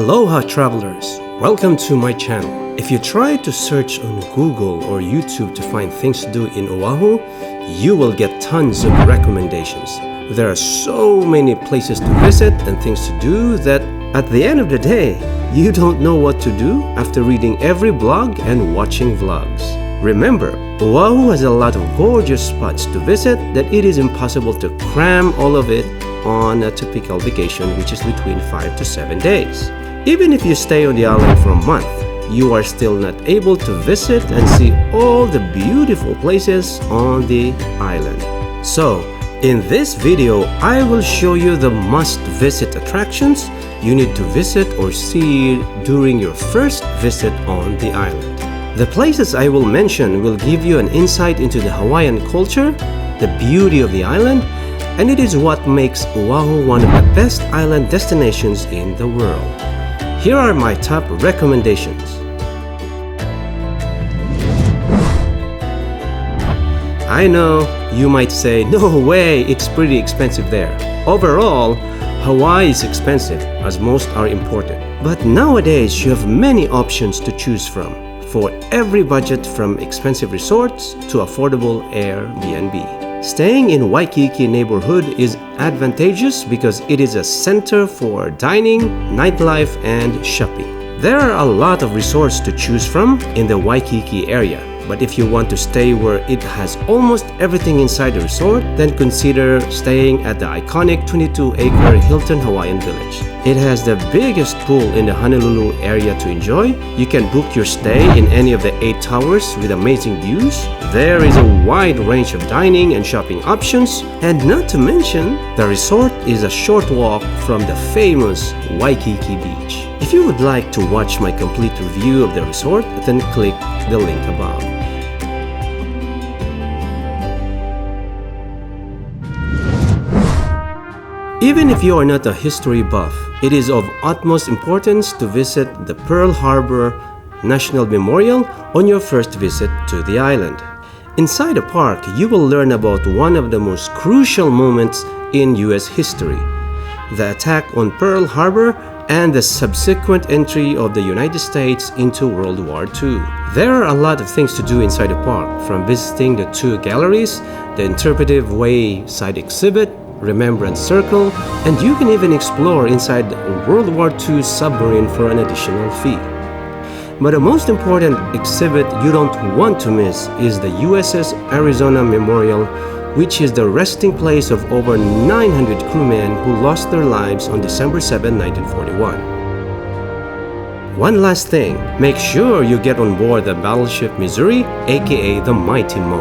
Aloha travelers, welcome to my channel. If you try to search on Google or YouTube to find things to do in Oahu, you will get tons of recommendations. There are so many places to visit and things to do that at the end of the day, you don't know what to do after reading every blog and watching vlogs. Remember, Oahu has a lot of gorgeous spots to visit that it is impossible to cram all of it on a typical vacation, which is between 5 to 7 days. Even if you stay on the island for a month, you are still not able to visit and see all the beautiful places on the island. So, in this video, I will show you the must-visit attractions you need to visit or see during your first visit on the island. The places I will mention will give you an insight into the Hawaiian culture, the beauty of the island, and it is what makes Oahu one of the best island destinations in the world. Here are my top recommendations. I know you might say, no way, it's pretty expensive there. Overall, Hawaii is expensive as most are imported. But nowadays, you have many options to choose from for every budget, from expensive resorts to affordable Airbnb. Staying in Waikiki neighborhood is advantageous because it is a center for dining, nightlife, and shopping. There are a lot of resorts to choose from in the Waikiki area, but if you want to stay where it has almost everything inside the resort, then consider staying at the iconic 22-acre Hilton Hawaiian Village. It has the biggest pool in the Honolulu area to enjoy. You can book your stay in any of the 8 towers with amazing views. There is a wide range of dining and shopping options, and not to mention, the resort is a short walk from the famous Waikiki Beach. If you would like to watch my complete review of the resort, then click the link above. Even if you are not a history buff, it is of utmost importance to visit the Pearl Harbor National Memorial on your first visit to the island. Inside the park, you will learn about one of the most crucial moments in U.S. history, the attack on Pearl Harbor and the subsequent entry of the United States into World War II. There are a lot of things to do inside the park, from visiting the 2 galleries, the Interpretive Way side exhibit, Remembrance Circle, and you can even explore inside the World War II submarine for an additional fee. But the most important exhibit you don't want to miss is the USS Arizona Memorial, which is the resting place of over 900 crewmen who lost their lives on December 7, 1941. One last thing, make sure you get on board the battleship Missouri, aka the Mighty Mo.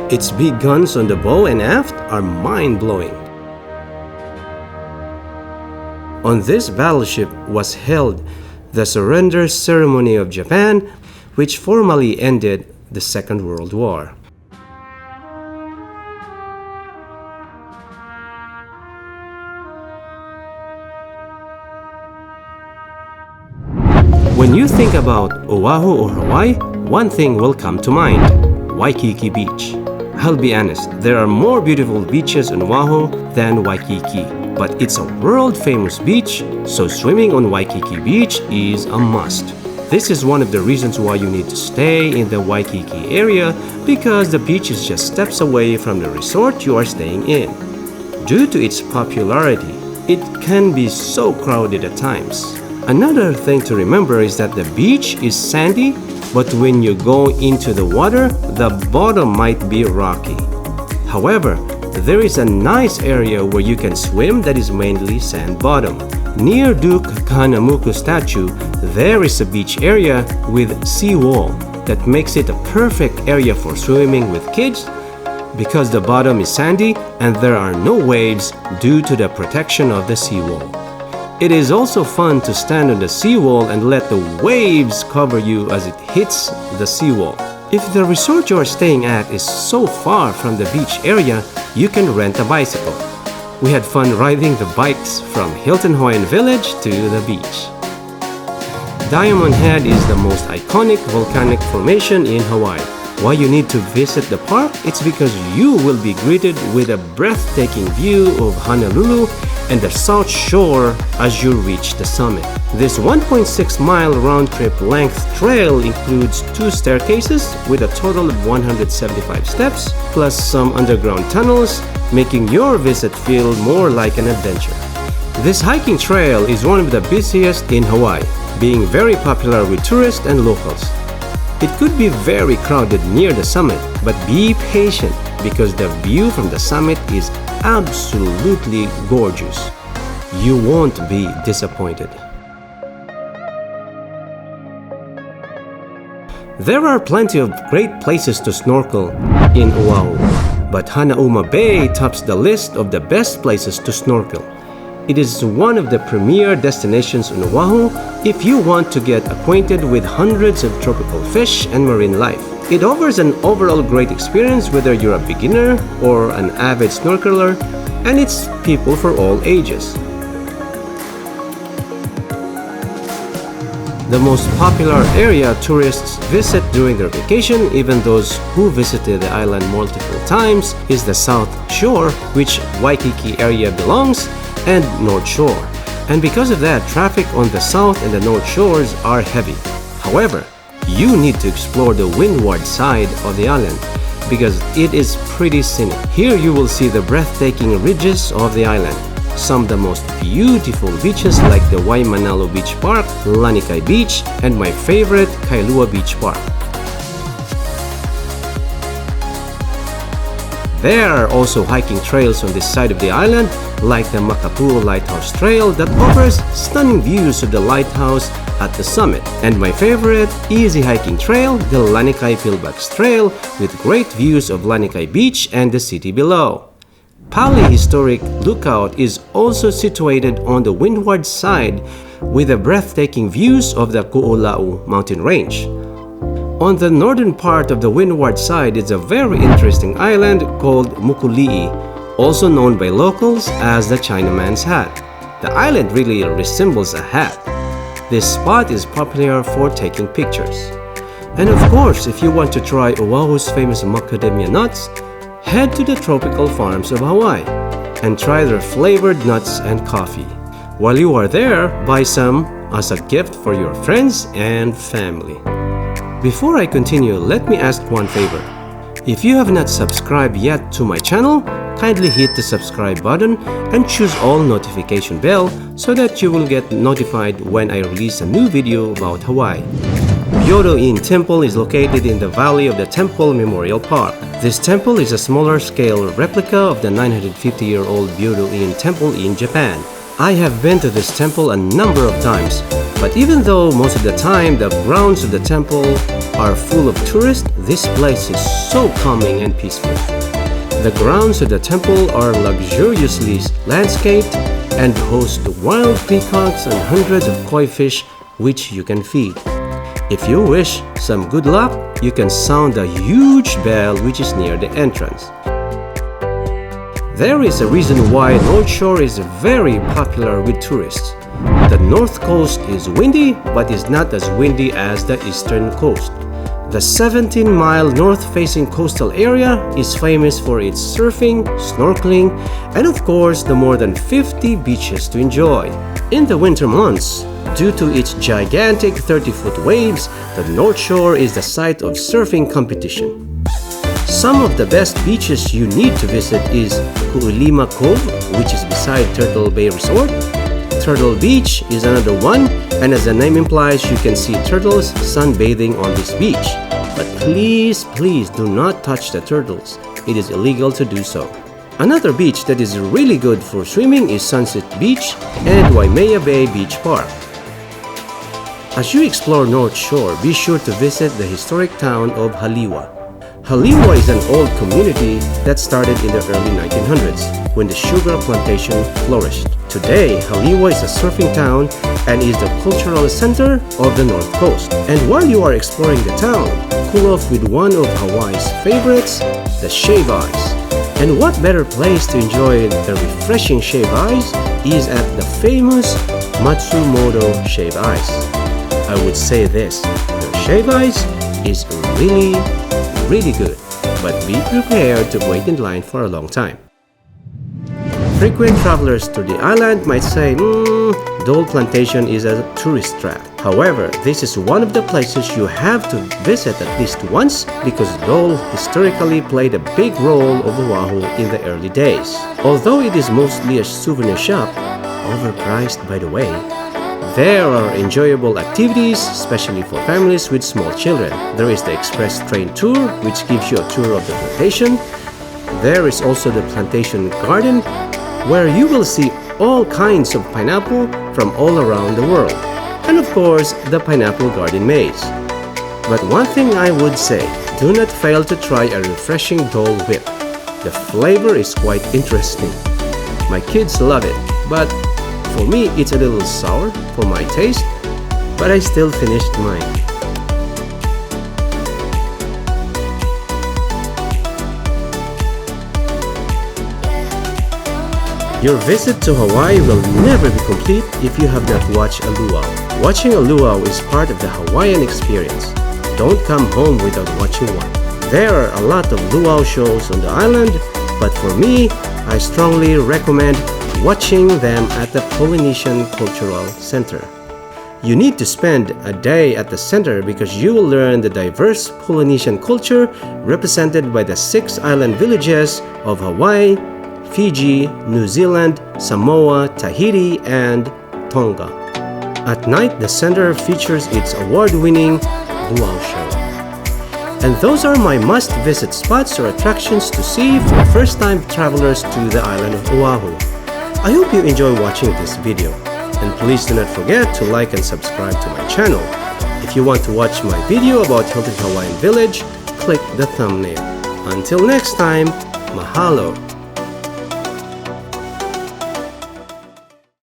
Its big guns on the bow and aft are mind-blowing. On this battleship was held the surrender ceremony of Japan, which formally ended the Second World War. When you think about Oahu or Hawaii, one thing will come to mind: Waikiki Beach. I'll be honest, there are more beautiful beaches in Oahu than Waikiki, but it's a world-famous beach, so swimming on Waikiki Beach is a must. This is one of the reasons why you need to stay in the Waikiki area, because the beach is just steps away from the resort you are staying in. Due to its popularity, it can be so crowded at times. Another thing to remember is that the beach is sandy, but when you go into the water, the bottom might be rocky. However, there is a nice area where you can swim that is mainly sand bottom. Near Duke Kahanamoku statue, there is a beach area with seawall that makes it a perfect area for swimming with kids because the bottom is sandy and there are no waves due to the protection of the seawall. It is also fun to stand on the seawall and let the waves cover you as it hits the seawall. If the resort you are staying at is so far from the beach area, you can rent a bicycle. We had fun riding the bikes from Hilton Hawaiian Village to the beach. Diamond Head is the most iconic volcanic formation in Hawaii. Why you need to visit the park? It's because you will be greeted with a breathtaking view of Honolulu and the south shore as you reach the summit. This 1.6-mile round-trip length trail includes 2 staircases with a total of 175 steps, plus some underground tunnels, making your visit feel more like an adventure. This hiking trail is one of the busiest in Hawaii, being very popular with tourists and locals. It could be very crowded near the summit, but be patient because the view from the summit is absolutely gorgeous. You won't be disappointed. There are plenty of great places to snorkel in Oahu, but Hanauma Bay tops the list of the best places to snorkel. It is one of the premier destinations in Oahu if you want to get acquainted with hundreds of tropical fish and marine life. It offers an overall great experience whether you're a beginner or an avid snorkeler, and it's people for all ages. The most popular area tourists visit during their vacation, even those who visited the island multiple times, is the South Shore, which Waikiki area belongs, and North Shore. And because of that, traffic on the South and the North Shores are heavy. However, you need to explore the Windward Side of the island because it is pretty scenic. Here you will see the breathtaking ridges of the island, some of the most beautiful beaches like the Waimanalo Beach Park, Lanikai Beach, and my favorite, Kailua Beach Park. There are also hiking trails on this side of the island, like the Makapu'u Lighthouse Trail that offers stunning views of the lighthouse at the summit, and my favorite easy hiking trail, the Lanikai Pillbox Trail, with great views of Lanikai Beach and the city below. Pali Historic Lookout is also situated on the Windward Side with the breathtaking views of the Ku'ulau mountain range. On the northern part of the Windward Side is a very interesting island called Mukuli'i, also known by locals as the Chinaman's Hat. The island really resembles a hat. This spot is popular for taking pictures. And of course, if you want to try Oahu's famous macadamia nuts, head to the tropical farms of Hawaii and try their flavored nuts and coffee. While you are there, buy some as a gift for your friends and family. Before I continue, let me ask one favor. If you have not subscribed yet to my channel, kindly hit the subscribe button and choose all notification bell so that you will get notified when I release a new video about Hawaii. Byodo-in Temple is located in the valley of the Temple Memorial Park. This temple is a smaller scale replica of the 950-year-old Byodo-in Temple in Japan. I have been to this temple a number of times, but even though most of the time the grounds of the temple are full of tourists, this place is so calming and peaceful. The grounds of the temple are luxuriously landscaped and host wild peacocks and hundreds of koi fish which you can feed. If you wish some good luck, you can sound a huge bell which is near the entrance. There is a reason why North Shore is very popular with tourists. The North Coast is windy, but is not as windy as the Eastern Coast. The 17-mile north-facing coastal area is famous for its surfing, snorkeling, and of course the more than 50 beaches to enjoy. In the winter months, due to its gigantic 30-foot waves, the North Shore is the site of surfing competition. Some of the best beaches you need to visit is Ku'ulima Cove, which is beside Turtle Bay Resort. Turtle Beach is another one, and as the name implies, you can see turtles sunbathing on this beach. But please do not touch the turtles. It is illegal to do so. Another beach that is really good for swimming is Sunset Beach and Waimea Bay Beach Park. As you explore North Shore, be sure to visit the historic town of Haliwa. Haliwa is an old community that started in the early 1900s when the sugar plantation flourished. Today, Haliwa is a surfing town and is the cultural center of the North Coast. And while you are exploring the town, cool off with one of Hawaii's favorites, the shave ice. And what better place to enjoy the refreshing shave ice is at the famous Matsumoto Shave Ice. I would say this, the shave ice is really good, but be prepared to wait in line for a long time. Frequent travelers to the island might say, Dole Plantation is a tourist trap. However, this is one of the places you have to visit at least once because Dole historically played a big role of Oahu in the early days. Although it is mostly a souvenir shop, overpriced by the way, there are enjoyable activities, especially for families with small children. There is the express train tour, which gives you a tour of the plantation. There is also the plantation garden, where you will see all kinds of pineapple from all around the world. And of course, the pineapple garden maze. But one thing I would say, do not fail to try a refreshing Dole whip. The flavor is quite interesting. My kids love it, but for me it's a little sour for my taste, but I still finished mine. Your visit to Hawaii will never be complete if you have not watched a luau. Watching a luau is part of the Hawaiian experience. Don't come home without watching one. There are a lot of luau shows on the island, but for me, I strongly recommend watching them at the Polynesian Cultural Center. You need to spend a day at the center because you will learn the diverse Polynesian culture represented by the 6 island villages of Hawaii, Fiji, New Zealand, Samoa, Tahiti, and Tonga. At night, the center features its award-winning luau show. And those are my must-visit spots or attractions to see for first-time travelers to the island of Oahu. I hope you enjoy watching this video. And please do not forget to like and subscribe to my channel. If you want to watch my video about Hilton Hawaiian Village, click the thumbnail. Until next time, mahalo!